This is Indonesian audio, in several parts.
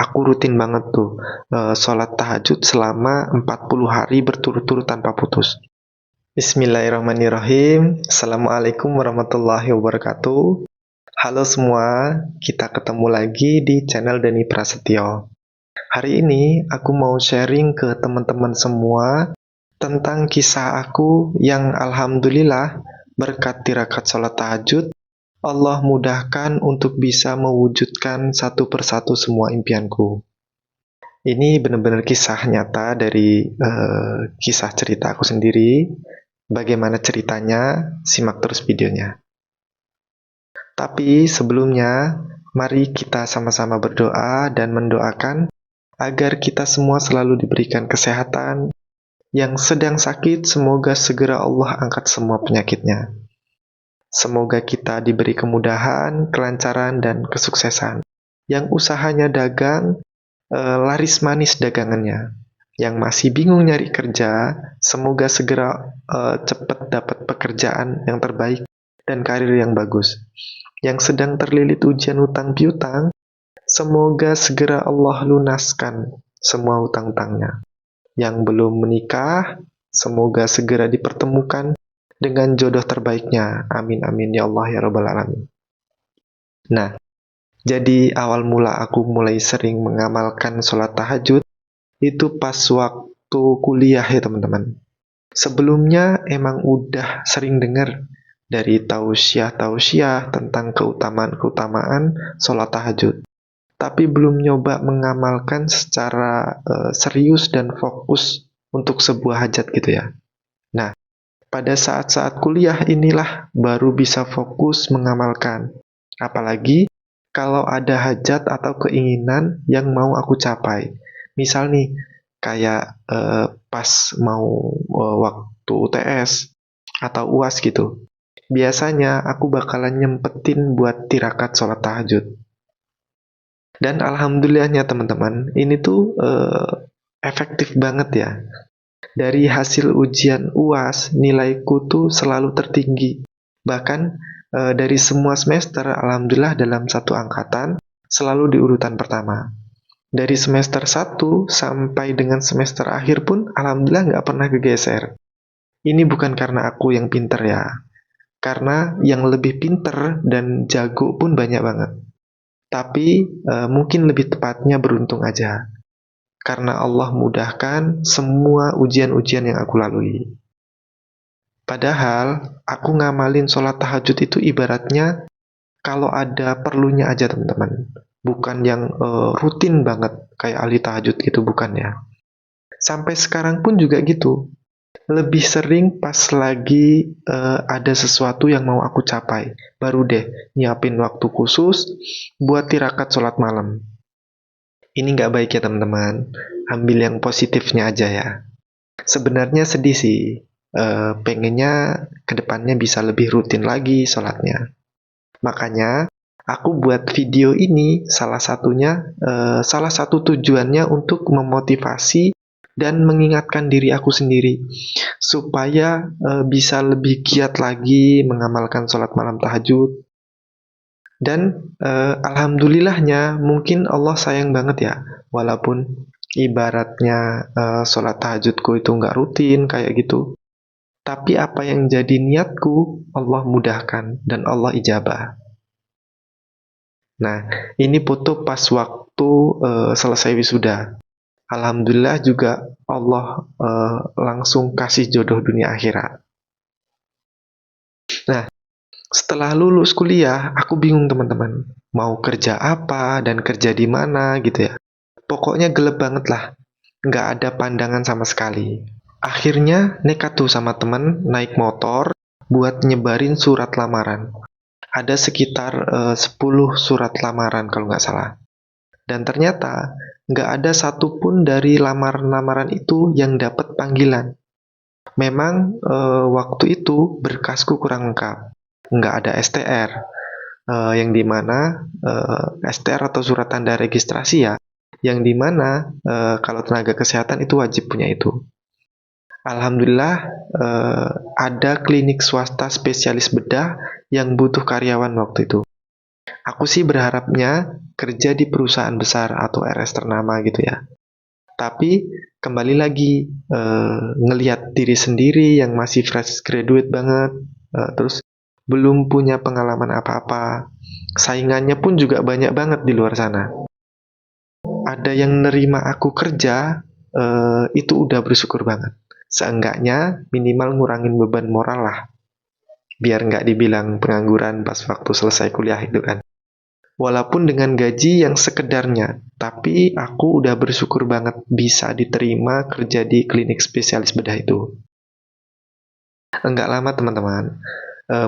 aku rutin banget tuh sholat tahajud selama 40 hari berturut-turut tanpa putus. Bismillahirrahmanirrahim. Assalamualaikum warahmatullahi wabarakatuh. Halo semua, kita ketemu lagi di channel Dani Prasetyo. Hari ini aku mau sharing ke teman-teman semua tentang kisah aku yang alhamdulillah berkat tirakat sholat tahajud, Allah mudahkan untuk bisa mewujudkan satu persatu semua impianku. Ini benar-benar kisah nyata dari kisah cerita aku sendiri. Bagaimana ceritanya? Simak terus videonya. Tapi sebelumnya, mari kita sama-sama berdoa dan mendoakan agar kita semua selalu diberikan kesehatan. Yang sedang sakit, semoga segera Allah angkat semua penyakitnya. Semoga kita diberi kemudahan, kelancaran, dan kesuksesan. Yang usahanya dagang, laris manis dagangannya. Yang masih bingung nyari kerja, semoga segera cepat dapat pekerjaan yang terbaik dan karir yang bagus. Yang sedang terlilit ujian utang piutang, semoga segera Allah lunaskan semua utang-utangnya. Yang belum menikah, semoga segera dipertemukan dengan jodoh terbaiknya. Amin amin ya Allah ya Rabbal Alamin. Nah, jadi awal mula aku mulai sering mengamalkan sholat tahajud itu pas waktu kuliah ya teman-teman. Sebelumnya emang udah sering dengar dari tausiah tentang keutamaan sholat tahajud. Tapi belum nyoba mengamalkan secara serius dan fokus untuk sebuah hajat gitu ya. Nah, pada saat-saat kuliah inilah baru bisa fokus mengamalkan. Apalagi kalau ada hajat atau keinginan yang mau aku capai. Misal nih, kayak pas mau waktu UTS atau UAS gitu. Biasanya aku bakalan nyempetin buat tirakat sholat tahajud. Dan alhamdulillahnya teman-teman, ini tuh efektif banget ya. Dari hasil ujian UAS, nilaiku tuh selalu tertinggi. Bahkan dari semua semester, alhamdulillah dalam satu angkatan, selalu di urutan pertama. Dari semester 1 sampai dengan semester akhir pun, alhamdulillah nggak pernah kegeser. Ini bukan karena aku yang pinter ya. Karena yang lebih pinter dan jago pun banyak banget. Tapi mungkin lebih tepatnya beruntung aja. Karena Allah mudahkan semua ujian-ujian yang aku lalui. Padahal aku ngamalin sholat tahajud itu ibaratnya kalau ada perlunya aja teman-teman. Bukan yang rutin banget kayak ahli tahajud gitu, bukan ya. Sampai sekarang pun juga gitu. Lebih sering pas lagi ada sesuatu yang mau aku capai. Baru deh nyiapin waktu khusus buat tirakat sholat malam. Ini nggak baik ya teman-teman. Ambil yang positifnya aja ya. Sebenarnya sedih sih. Pengennya kedepannya bisa lebih rutin lagi sholatnya. Makanya aku buat video ini salah satu tujuannya untuk memotivasi dan mengingatkan diri aku sendiri supaya bisa lebih giat lagi mengamalkan sholat malam tahajud. Dan alhamdulillahnya mungkin Allah sayang banget ya, walaupun ibaratnya sholat tahajudku itu nggak rutin kayak gitu. Tapi apa yang jadi niatku, Allah mudahkan dan Allah ijabah. Nah, ini foto pas waktu selesai wisuda. Alhamdulillah juga Allah langsung kasih jodoh dunia akhirat. Nah, setelah lulus kuliah, aku bingung teman-teman. Mau kerja apa dan kerja di mana gitu ya. Pokoknya gelap banget lah. Nggak ada pandangan sama sekali. Akhirnya nekat tuh sama temen naik motor buat nyebarin surat lamaran. Ada sekitar 10 surat lamaran kalau nggak salah. Dan ternyata nggak ada satupun dari lamaran-lamaran itu yang dapat panggilan. Memang waktu itu berkasku kurang lengkap. Nggak ada STR. Yang dimana STR atau surat tanda registrasi ya. Yang dimana kalau tenaga kesehatan itu wajib punya itu. Alhamdulillah ada klinik swasta spesialis bedah yang butuh karyawan waktu itu. Aku sih berharapnya kerja di perusahaan besar atau RS ternama gitu ya. Tapi kembali lagi ngelihat diri sendiri yang masih fresh graduate banget, terus belum punya pengalaman apa-apa. Saingannya pun juga banyak banget di luar sana. Ada yang nerima aku kerja, itu udah bersyukur banget. Seenggaknya minimal ngurangin beban moral lah, biar nggak dibilang pengangguran pas waktu selesai kuliah itu kan. Walaupun dengan gaji yang sekedarnya, tapi aku udah bersyukur banget bisa diterima kerja di klinik spesialis bedah itu. Enggak lama teman-teman,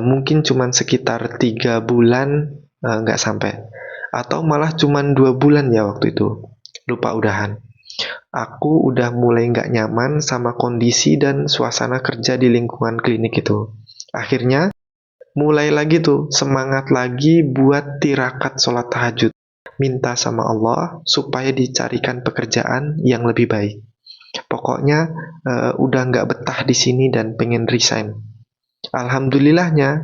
mungkin cuman sekitar 3 bulan, nggak sampai. Atau malah cuman 2 bulan ya waktu itu, lupa udahan. Aku udah mulai nggak nyaman sama kondisi dan suasana kerja di lingkungan klinik itu. Akhirnya, mulai lagi tuh semangat lagi buat tirakat sholat tahajud. Minta sama Allah supaya dicarikan pekerjaan yang lebih baik. Pokoknya udah nggak betah di sini dan pengen resign. Alhamdulillahnya,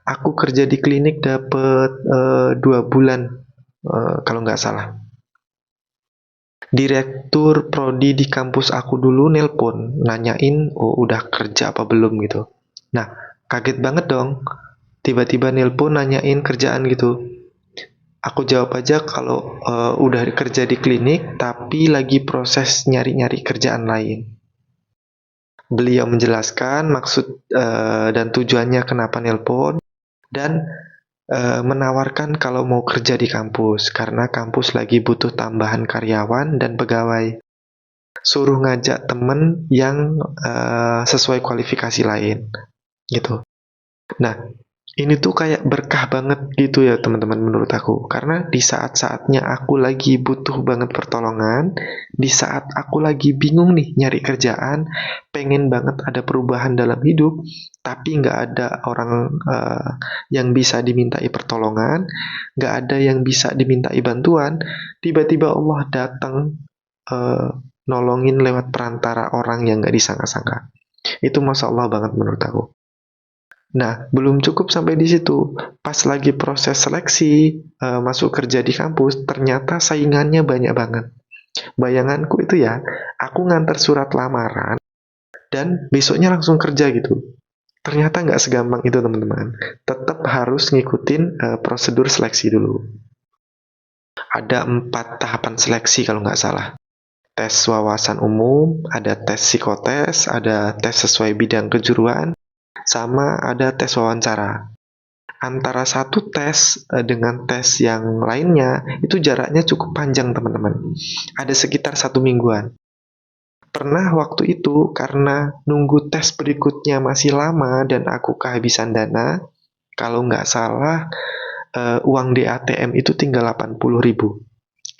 aku kerja di klinik dapet 2 bulan, kalau nggak salah. Direktur prodi di kampus aku dulu nelpon, nanyain, oh udah kerja apa belum gitu. Nah, kaget banget dong. Tiba-tiba nelpon nanyain kerjaan gitu. Aku jawab aja kalau udah kerja di klinik, tapi lagi proses nyari-nyari kerjaan lain. Beliau menjelaskan maksud dan tujuannya kenapa nelpon, dan menawarkan kalau mau kerja di kampus, karena kampus lagi butuh tambahan karyawan dan pegawai. Suruh ngajak temen yang sesuai kualifikasi lain, gitu. Nah, ini tuh kayak berkah banget gitu ya teman-teman menurut aku. Karena di saat-saatnya aku lagi butuh banget pertolongan, di saat aku lagi bingung nih nyari kerjaan, pengen banget ada perubahan dalam hidup, tapi nggak ada orang yang bisa dimintai pertolongan, nggak ada yang bisa dimintai bantuan, tiba-tiba Allah datang uh, nolongin lewat perantara orang yang nggak disangka-sangka. Itu masya Allah banget menurut aku. Nah, belum cukup sampai di situ. Pas lagi proses seleksi, masuk kerja di kampus, ternyata saingannya banyak banget. Bayanganku itu ya, aku ngantar surat lamaran, dan besoknya langsung kerja gitu. Ternyata nggak segampang itu teman-teman. Tetap harus ngikutin prosedur seleksi dulu. Ada 4 tahapan seleksi kalau nggak salah. Tes wawasan umum, ada tes psikotes, ada tes sesuai bidang kejuruan, sama ada tes wawancara. Antara satu tes dengan tes yang lainnya, itu jaraknya cukup panjang teman-teman. Ada sekitar 1 mingguan. Pernah waktu itu karena nunggu tes berikutnya masih lama dan aku kehabisan dana, kalau nggak salah uang di ATM itu tinggal 80.000.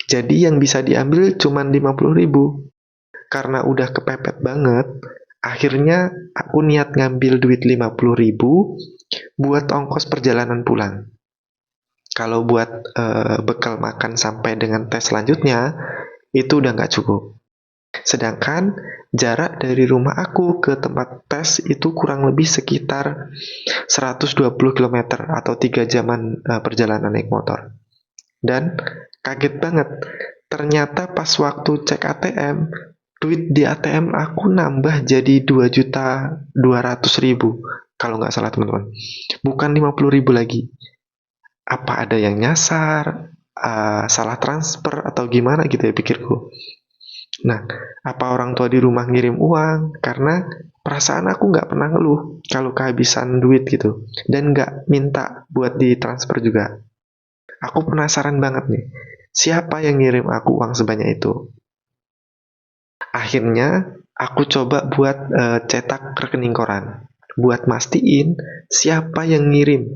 Jadi yang bisa diambil cuma 50.000. Karena udah kepepet banget, akhirnya aku niat ngambil duit 50.000 buat ongkos perjalanan pulang. Kalau buat bekal makan sampai dengan tes selanjutnya, itu udah nggak cukup. Sedangkan jarak dari rumah aku ke tempat tes itu kurang lebih sekitar 120 km atau 3 jaman perjalanan naik motor. Dan kaget banget, ternyata pas waktu cek ATM, duit di ATM aku nambah jadi 2.200.000 kalau nggak salah teman-teman. Bukan 50.000 lagi. Apa ada yang nyasar, salah transfer atau gimana gitu ya pikirku. Nah, apa orang tua di rumah ngirim uang? Karena perasaan aku nggak pernah ngeluh kalau kehabisan duit gitu. Dan nggak minta buat ditransfer juga. Aku penasaran banget nih, siapa yang ngirim aku uang sebanyak itu? Akhirnya, aku coba buat cetak rekening koran. Buat mastiin siapa yang ngirim.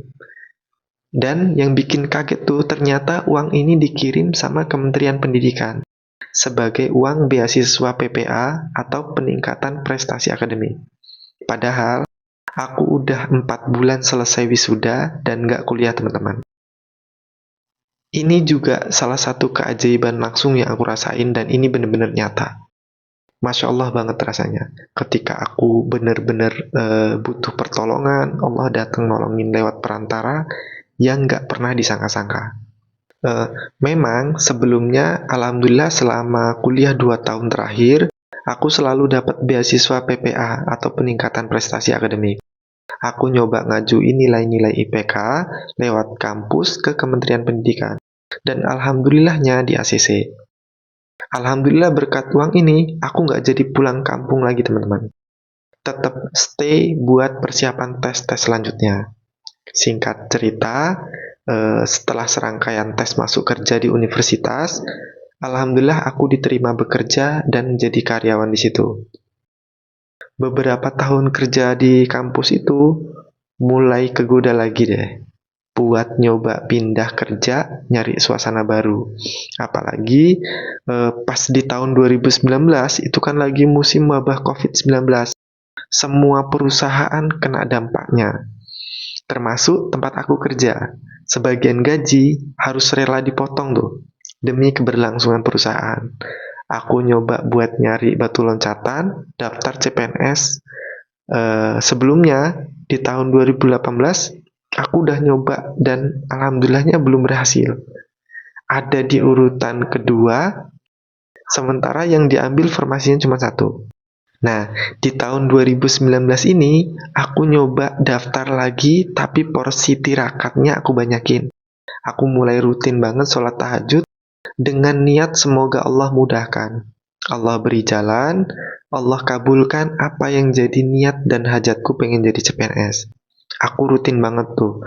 Dan yang bikin kaget tuh, ternyata uang ini dikirim sama Kementerian Pendidikan sebagai uang beasiswa PPA atau peningkatan prestasi akademik. Padahal, aku udah 4 bulan selesai wisuda dan nggak kuliah teman-teman. Ini juga salah satu keajaiban langsung yang aku rasain dan ini benar-benar nyata. Masya Allah banget rasanya. Ketika aku benar-benar butuh pertolongan, Allah datang nolongin lewat perantara, yang nggak pernah disangka-sangka. Memang sebelumnya, alhamdulillah selama kuliah 2 tahun terakhir, aku selalu dapat beasiswa PPA atau peningkatan prestasi akademik. Aku nyoba ngajuin nilai-nilai IPK lewat kampus ke Kementerian Pendidikan. Dan alhamdulillahnya di ACC. Alhamdulillah berkat uang ini, aku nggak jadi pulang kampung lagi teman-teman. Tetap stay buat persiapan tes-tes selanjutnya. Singkat cerita, setelah serangkaian tes masuk kerja di universitas, alhamdulillah aku diterima bekerja dan jadi karyawan di situ. Beberapa tahun kerja di kampus itu, mulai kegoda lagi deh buat nyoba pindah kerja, nyari suasana baru. Apalagi pas di tahun 2019, itu kan lagi musim wabah COVID-19. Semua perusahaan kena dampaknya, termasuk tempat aku kerja. Sebagian gaji harus rela dipotong tuh, demi keberlangsungan perusahaan. Aku nyoba buat nyari batu loncatan, daftar CPNS. Sebelumnya, di tahun 2018, aku udah nyoba dan alhamdulillahnya belum berhasil. Ada di urutan kedua, sementara yang diambil formasinya cuma 1. Nah, di tahun 2019 ini, aku nyoba daftar lagi, tapi porsi tirakatnya aku banyakin. Aku mulai rutin banget sholat tahajud, dengan niat semoga Allah mudahkan. Allah beri jalan, Allah kabulkan apa yang jadi niat dan hajatku pengen jadi CPNS. Aku rutin banget tuh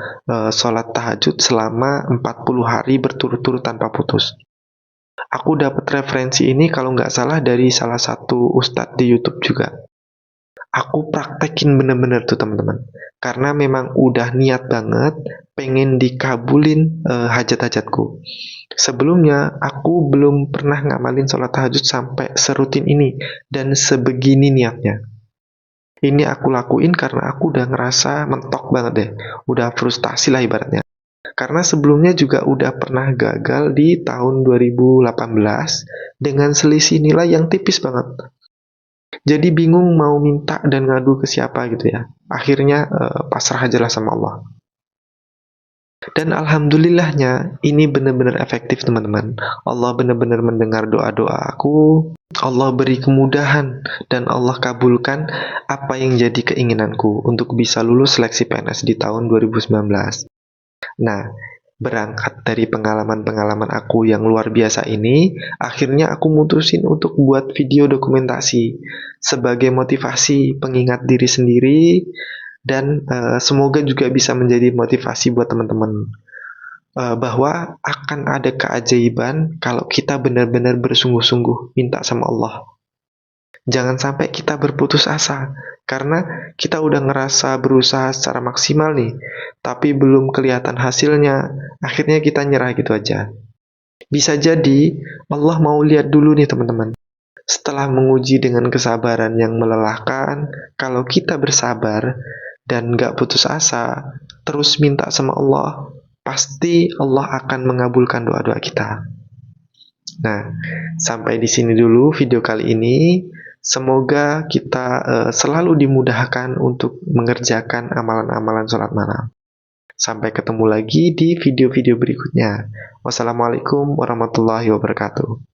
sholat tahajud selama 40 hari berturut-turut tanpa putus. Aku dapat referensi ini kalau nggak salah dari salah satu ustadz di YouTube juga. Aku praktekin bener-bener tuh teman-teman. Karena memang udah niat banget pengen dikabulin hajat-hajatku. Sebelumnya aku belum pernah ngamalin sholat tahajud sampai serutin ini dan sebegini niatnya. Ini aku lakuin karena aku udah ngerasa mentok banget deh. Udah frustasi lah ibaratnya. Karena sebelumnya juga udah pernah gagal di tahun 2018 dengan selisih nilai yang tipis banget. Jadi bingung mau minta dan ngadu ke siapa gitu ya. Akhirnya pasrah aja lah sama Allah. Dan alhamdulillahnya ini benar-benar efektif teman-teman. Allah benar-benar mendengar doa-doa aku. Allah beri kemudahan dan Allah kabulkan apa yang jadi keinginanku untuk bisa lulus seleksi PNS di tahun 2019. Nah, berangkat dari pengalaman-pengalaman aku yang luar biasa ini, akhirnya aku mutusin untuk buat video dokumentasi sebagai motivasi pengingat diri sendiri dan semoga juga bisa menjadi motivasi buat teman-teman bahwa akan ada keajaiban kalau kita benar-benar bersungguh-sungguh minta sama Allah. Jangan sampai kita berputus asa, karena kita udah ngerasa berusaha secara maksimal nih, tapi belum kelihatan hasilnya, akhirnya kita nyerah gitu aja. Bisa jadi Allah mau lihat dulu nih teman-teman. Setelah menguji dengan kesabaran yang melelahkan, kalau kita bersabar dan gak putus asa, terus minta sama Allah, pasti Allah akan mengabulkan doa-doa kita. Nah, sampai di sini dulu video kali ini. Semoga kita selalu dimudahkan untuk mengerjakan amalan-amalan sholat malam. Sampai ketemu lagi di video-video berikutnya. Wassalamualaikum warahmatullahi wabarakatuh.